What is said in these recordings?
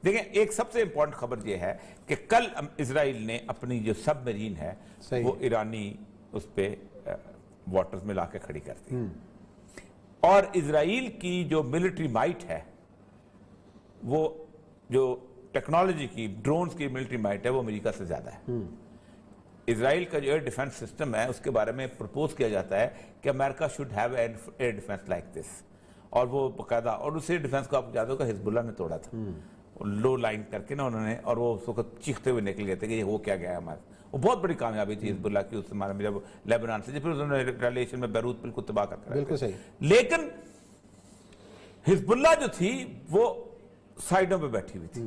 دیکھیں ایک سب سے امپورٹنٹ خبر یہ ہے کہ کل اسرائیل نے اپنی جو سب مرین ہے وہ ایرانی اس پہ واٹرز میں لا کے کھڑی کر دی، اور اسرائیل کی جو ملٹری مائٹ ہے، وہ جو ٹیکنالوجی کی ڈرونز کی ملٹری مائٹ ہے، وہ امریکہ سے زیادہ ہے۔ اسرائیل کا جو ایئر ڈیفنس سسٹم ہے اس کے بارے میں پرپوز کیا جاتا ہے کہ امریکہ should have air defence like this, اور وہ باقاعدہ، اور اس ایئر ڈیفنس کو آپ یاد ہوگا حزب اللہ نے توڑا تھا لو لائن کر کے نا انہوں نے، اور وہ اس وقت چیختے ہوئے نکل گئے تھے کہ یہ ہو کیا گیا ہے ہمارے، وہ بہت بڑی کامیابی تھی حزب اللہ کی اس زمانے میں جب لیبنان سے، پھر انہوں نے ریٹیلیشن میں بیروت بالکل تباہ کر کے بالکل صحیح۔ لیکن حزب اللہ جو تھی وہ سائڈوں پہ بیٹھی ہوئی تھی،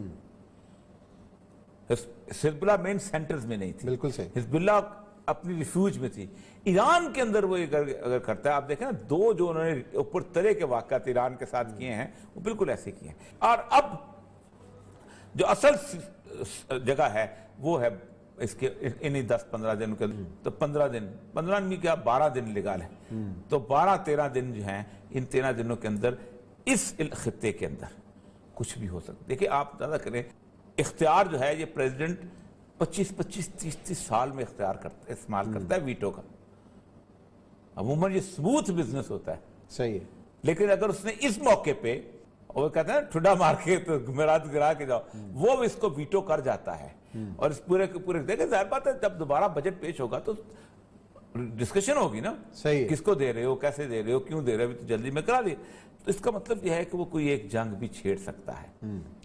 حزب اللہ مین سینٹرز میں نہیں تھی، بالکل صحیح۔ حزب اللہ اپنی ریفیوج میں تھی۔ ایران کے اندر وہ اگر کرتا ہے، آپ دیکھیں نا دو جو انہوں نے اوپر طرح کے واقعات ایران کے ساتھ کیے ہیں وہ بالکل ایسے کیے ہیں، اور اب جو اصل جگہ ہے وہ ہے اس کے انہی 10-15 دن کے، تو 15 میں کیا 12 دن لگا لیں، تو 12-13 دن جو ہیں، ان 13 دنوں کے اندر اس خطے کے اندر کچھ بھی ہو سکتا۔ دیکھیں آپ اندازہ کریں، اختیار جو ہے یہ پریزیڈنٹ 25-30 سال میں اختیار استعمال کرتا ہے ویٹو کا، عموماً یہ سموتھ بزنس ہوتا ہے، صحیح ہے، لیکن اگر اس نے اس موقع پہ، وہ کہتے ہیں ٹھڈا مار کے تو میراث گرا کے جاؤ، وہ اس کو ویٹو کر جاتا ہے، اور اس پورے کے پورے دیکھیں ظاہر بات ہے جب دوبارہ بجٹ پیش ہوگا تو ڈسکشن ہوگی نا، صحیح ہے، کس کو دے رہے ہو، کیسے دے رہے ہو، کیوں دے رہے ہو، تو جلدی میں کرا دیے، تو اس کا مطلب یہ ہے کہ وہ کوئی ایک جنگ بھی چھیڑ سکتا ہے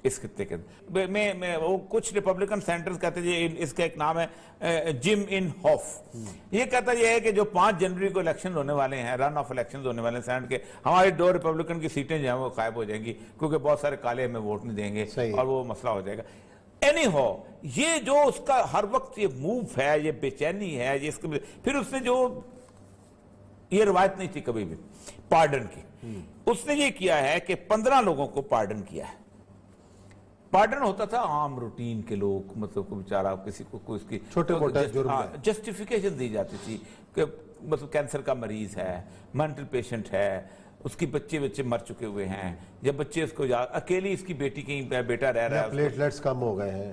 اس خطے کے اندر۔ میں وہ کچھ ریپبلکن سینٹرز کہتے ہیں، اس کا ایک نام ہے جم ان ہوف، یہ کہتا یہ ہے کہ جو 5 جنوری کو الیکشن ہونے والے ہیں، رن آف الیکشن ہونے والے ہیں سینٹ کے، ہماری 2 ریپبلکن کی سیٹیں جو ہیں وہ غائب ہو جائیں گی کیونکہ بہت سارے کالے ہمیں ووٹ نہیں دیں گے، اور وہ مسئلہ ہو جائے گا۔ اینی ہو، یہ جو اس کا ہر وقت یہ موو ہے، یہ بے چینی ہے، یہ اس کے پھر اس نے جو یہ روایت نہیں تھی کبھی بھی پارڈن کی، اس نے یہ کیا ہے کہ 15 لوگوں کو پارڈن کیا ہے۔ پارڈن ہوتا تھا عام روٹین کے لوگ، مطلب کو بیچارہ کسی کو کوئی اس کی چھوٹے موٹے جرم جسٹیفیکیشن دی جاتی تھی کہ مطلب کینسر کا مریض ہے، مینٹل پیشنٹ ہے، اس کی بچے مر چکے ہوئے ہیں، یا بچے اس کو اکیلی اس کی بیٹی کہیں بیٹا رہ رہا ہے، پلیٹلیٹس کم ہو گئے ہیں،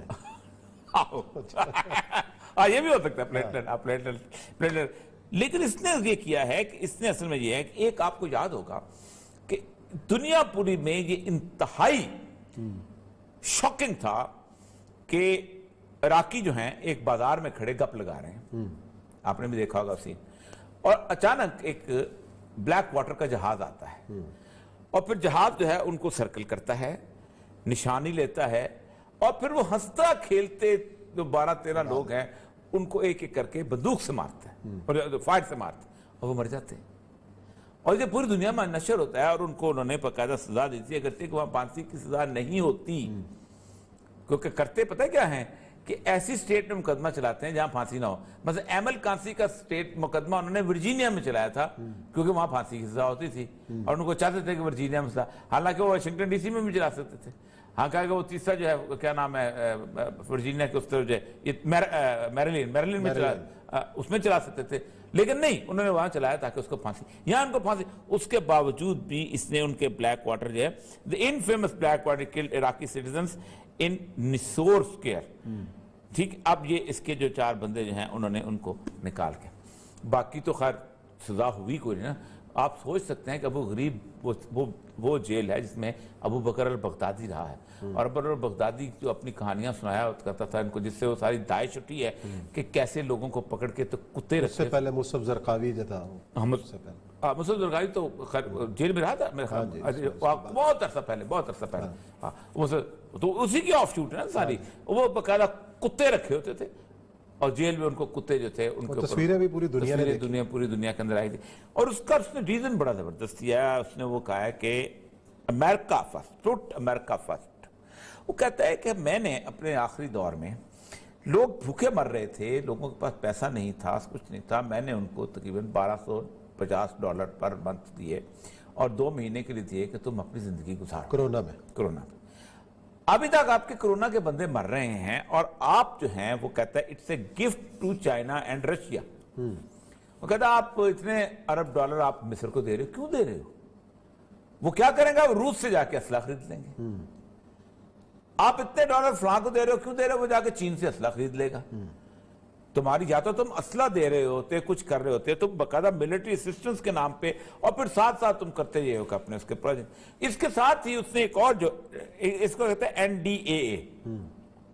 یہ بھی ہو سکتا ہے پلیٹلیٹ۔ لیکن اس نے یہ کیا ہے کہ اس نے اصل میں یہ ہے کہ ایک آپ کو یاد ہوگا کہ دنیا پوری میں یہ انتہائی شاکنگ تھا کہ عراقی جو ہیں ایک بازار میں کھڑے گپ لگا رہے ہیں، آپ نے بھی دیکھا ہوگا سین، اور اچانک ایک بلیک واٹر کا جہاز آتا ہے، اور پھر جہاز جو ہے ان کو سرکل کرتا ہے، نشانی لیتا ہے، اور پھر وہ ہنستا کھیلتے جو 12-13 لوگ ہیں ان کو ایک ایک کر کے بندوق سے مارتا ہے، اور فائر سے مارتا ہے، اور وہ مر جاتے ہیں، اور یہ پوری دنیا میں نشر ہوتا ہے، اور ان کو انہوں نے باقاعدہ سزا دی تھی، اگرچہ کہ وہاں پھانسی کی سزا نہیں ہوتی، کیونکہ کرتے پتہ کیا ہیں کہ ایسی سٹیٹ میں مقدمہ چلاتے ہیں جہاں پھانسی نہ ہو۔ مثلا ایمل کانسی کا سٹیٹ مقدمہ انہوں نے ورجینیا میں چلایا تھا کیونکہ وہاں پھانسی کی سزا ہوتی تھی، اور ان کو چاہتے تھے کہ ورجینیا میں سزا، حالانکہ وہ واشنگٹن ڈی سی میں بھی چلا سکتے تھے، ہاں کہا کہ وہ تیسرا جو ہے کیا نام ہے ورجینیا کے اس طرف جو ہے میریلین میں اس میں چلا سکتے تھے، لیکن نہیں، انہوں نے وہاں چلایا تاکہ اس کو پھانسی، یہاں ان کو پھانسی۔ اس کے باوجود بھی اس نے ان کے بلیک واٹر جو ہے the infamous black water killed Iraqi citizens in Nisor Square، ٹھیک، اب یہ اس کے جو 4 بندے جو ہیں انہوں نے ان کو نکال کے، باقی تو خیر سزا ہوئی کوئی نہیں نا۔ آپ سوچ سکتے ہیں کہ ابو غریب وہ جیل ہے جس میں ابو بکر البغدادی رہا ہے، اور ابو بکر البغدادی جو اپنی کہانیاں سنایا کرتا تھا ان کو، جس سے وہ ساری داعش اٹھی ہے کہ کیسے لوگوں کو پکڑ کے تو کتے رکھتے۔ اس سے پہلے مصعب زرقاوی جو تھا، مصعب زرقاوی تو جیل میں رہا تھا میرے خیال، بہت عرصہ پہلے، تو اسی کی آف شوٹ ہے نا ساری، وہ باقاعدہ کتے رکھے ہوتے تھے، اور جیل میں ان کو کتے جو تھے ان کو تصویریں بھی پوری دنیا کے اندر آئی تھی، اور اس کا اس نے ریزن بڑا زبردست دیا، اس نے وہ کہا ہے کہ امریکہ فرسٹ، ٹروٹ امریکہ فرسٹ۔ وہ کہتا ہے کہ میں نے اپنے آخری دور میں، لوگ بھوکے مر رہے تھے، لوگوں کے پاس پیسہ نہیں تھا، کچھ نہیں تھا، میں نے ان کو تقریباً $1250 پر منتھ دیے، اور 2 مہینے کے لیے دیے کہ تم اپنی زندگی گزارو کرونا میں۔ ابھی تک آپ کے کرونا کے بندے مر رہے ہیں، اور آپ جو ہیں وہ کہتا ہے it's a gift to China and Russia, وہ کہتا ہے آپ اتنے ارب ڈالر آپ مصر کو دے رہے ہو، کیوں دے رہے ہو؟ وہ کیا کریں گا؟ وہ روس سے جا کے اسلحہ خرید لیں گے، آپ اتنے ڈالر فلاں کو دے رہے ہو، کیوں دے رہے ہو؟ وہ جا کے چین سے اسلحہ خرید لے گا. تمہاری یا تو تم اسلحہ دے رہے ہوتے، کچھ کر رہے ہوتے، تم باقاعدہ ملٹری اسسٹنس کے نام پہ، اور پھر ساتھ ساتھ تم کرتے یہ ہو کہ اپنے اس کے پروجیکٹ. اس کے ساتھ ہی اس نے ایک اور جو اس کو کہتے ہیں NDAA،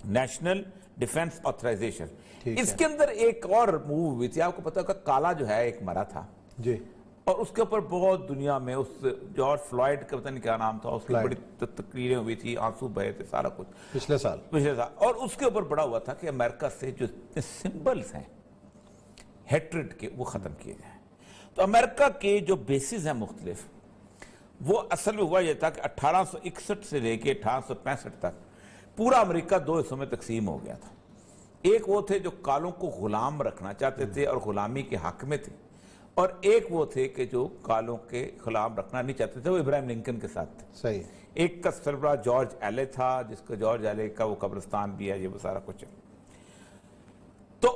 نیشنل ڈیفنس آتھرائزیشن، اس کے اندر ایک اور موو ہوئی تھی. آپ کو پتا ہوگا کالا جو ہے ایک مرا تھا، جی، اور اس کے اوپر بہت دنیا میں اس جارج فلائیڈ کا پتہ نہیں کیا نام تھا، اس کی بڑی تقریریں ہوئی تھی، آنسو بہے تھے، سارا کچھ پچھلے سال. اور اس کے اوپر بڑا ہوا تھا کہ امریکہ سے جو سمبلز ہیں ہیٹرڈ کے، وہ ختم کیے جائیں. تو امریکہ کے جو بیسز ہیں مختلف، وہ اصل میں ہوا یہ تھا کہ 1861 سے لے کے 1865 تک پورا امریکہ دو حصوں میں تقسیم ہو گیا تھا. ایک وہ تھے جو کالوں کو غلام رکھنا چاہتے تھے اور غلامی کے حق میں تھے، اور ایک وہ تھے کہ جو کالوں کے غلام رکھنا نہیں چاہتے تھے. وہ ابراہیم لنکن کے ساتھ تھے. صحیح. ایک کا سربراہ جارج ایلے تھا، جس کا جارج ایلے کا وہ قبرستان بھی ہے، یہ وہ سارا کچھ ہے. تو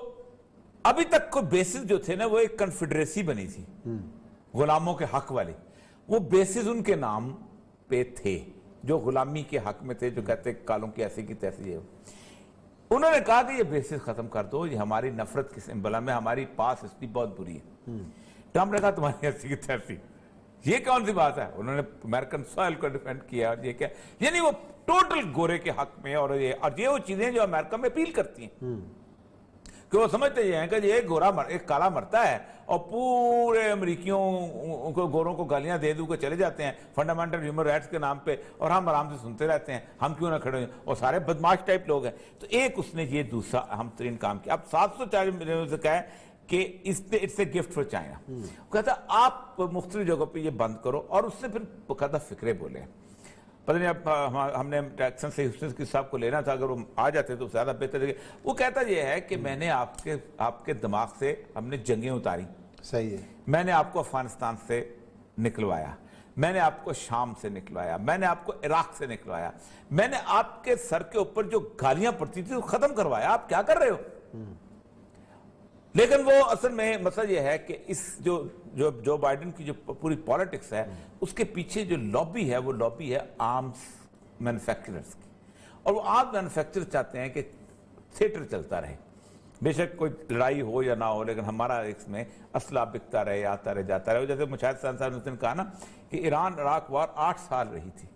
ابھی تک کوئی بیسز جو تھے نا، وہ ایک کنفیڈریسی بنی تھی غلاموں کے حق والی. وہ بیسز ان کے نام پہ تھے جو غلامی کے حق میں تھے، جو کہتے کالوں کی ایسی کی تیسی ہے. انہوں نے کہا کہ یہ بیسز ختم کر دو، یہ ہماری نفرت کی سمبل ہے، ہماری پاس ہسٹری بہت بری ہے. ٹرمپ نے کہا تمہاری ایسی کی تیسی، یہ کون سی بات ہے؟ انہوں نے امریکن سوائل کو ڈیفینڈ کیا. اور یہ کیا، یعنی وہ ٹوٹل گورے کے حق میں، اور یہ وہ چیزیں جو امریکہ میں اپیل کرتی ہیں، کہ وہ سمجھتے یہ ہیں کہ ایک کالا مرتا ہے اور پورے امریکیوں کو، گوروں کو گالیاں دے دوں کے چلے جاتے ہیں فنڈامنٹل ہیومن رائٹس کے نام پہ، اور ہم آرام سے سنتے رہتے ہیں، ہم کیوں نہ کھڑے ہیں، اور سارے بدماش ٹائپ لوگ ہیں. تو ایک اس نے یہ دوسرا اہم ترین کام کیا. اب 740 ملین سے کہا ہے کہ it's a gift for China. کہتا آپ مختلف جگہوں پہ یہ بند کرو، اور اس سے پھر باقاعدہ فکرے بولے. پتہ نہیں اب ہم نے ٹیکسن سے ہیوسٹن کی صاحب کو لینا تھا، اگر وہ آ جاتے تو زیادہ بہتر ہے. وہ کہتا یہ ہے کہ میں نے آپ کے دماغ سے ہم نے جنگیں اتاری. صحیح ہے. میں نے آپ کو افغانستان سے نکلوایا، میں نے آپ کو شام سے نکلوایا، میں نے آپ کو عراق سے نکلوایا، میں نے آپ کے سر کے اوپر جو گالیاں پڑتی تھی وہ ختم کروایا. آپ کیا کر رہے ہو؟ لیکن وہ اصل میں مسئلہ یہ ہے کہ اس جو بائیڈن کی جو پوری پالیٹکس ہے، اس کے پیچھے جو لابی ہے، وہ لابی ہے آرمز مینوفیکچررز کی. اور وہ آرمز مینوفیکچرر چاہتے ہیں کہ تھیٹر چلتا رہے، بے شک کوئی لڑائی ہو یا نہ ہو، لیکن ہمارا اس میں اسلحہ بکتا رہے، آتا رہے، جاتا رہے. جیسے مشاہد صاحب نے کہا نا کہ ایران عراق وار 8 سال رہی تھی.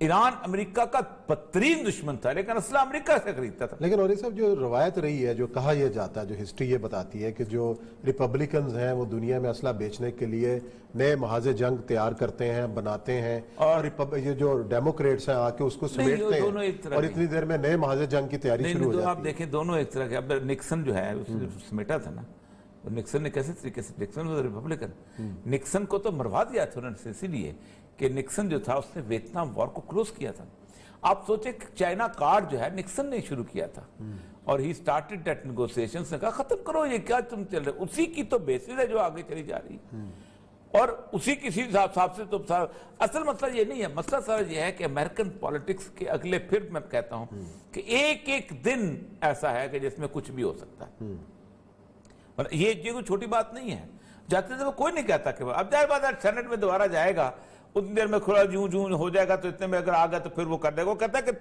ایران امریکہ کا بدترین دشمن تھا، لیکن اسلحہ امریکہ سے خریدتا تھا. لیکن اور صاحب جو روایت رہی ہے، جو کہا یہ جاتا ہے، جو ہسٹری یہ بتاتی ہے کہ جو ریپبلکنز ہیں وہ دنیا میں اسلحہ بیچنے کے لیے نئے محاذ جنگ تیار کرتے ہیں، بناتے ہیں، اور یہ جو ڈیموکریٹس ہیں آ کے اس کو سمیٹتے ہیں، اور اتنی دیر میں نئے محاذ جنگ کی تیاری شروع ہو جاتی ہے. آپ دیکھیں دونوں ایک طرح کے. اب نکسن جو ہے اس نے سمیٹا تھا نا، نکسن نے کیسے طریقے سے، نکسن واز ریپبلکن، نکسن کو تو مروا دیا تھا انہوں نے، اسی لیے کہ نکسن جو تھا اس نے ویتنام وار کو کلوز کیا تھا. آپ سوچیں کہ چائنا کارڈ جو ہے نکسن نے شروع کیا تھا، اور ہی سٹارٹڈ دیٹ نیگوسیشنز، نے کہا ختم کرو یہ کیا تم چل رہے. اسی کی تو بیسس ہے جو آگے چلی جا رہی ہے، اور اسی کسی حساب سے تو اصل مسئلہ یہ نہیں ہے. مسئلہ سر یہ ہے کہ امریکن پالیٹکس کے اگلے، پھر میں کہتا ہوں کہ ایک دن ایسا ہے کہ جس میں کچھ بھی ہو سکتا ہے. یہ کوئی چھوٹی بات نہیں ہے. جاتے تھے وہ کوئی نہیں کہتا کہ اب جائے بات ہے سینٹ میں دوبارہ جائے گا، اتنی دیر میں کھلا جوں ہو جائے گا، تو اتنے میں اگر آ گیا تو پھر وہ کر دے گا. وہ کہتا ہے کہ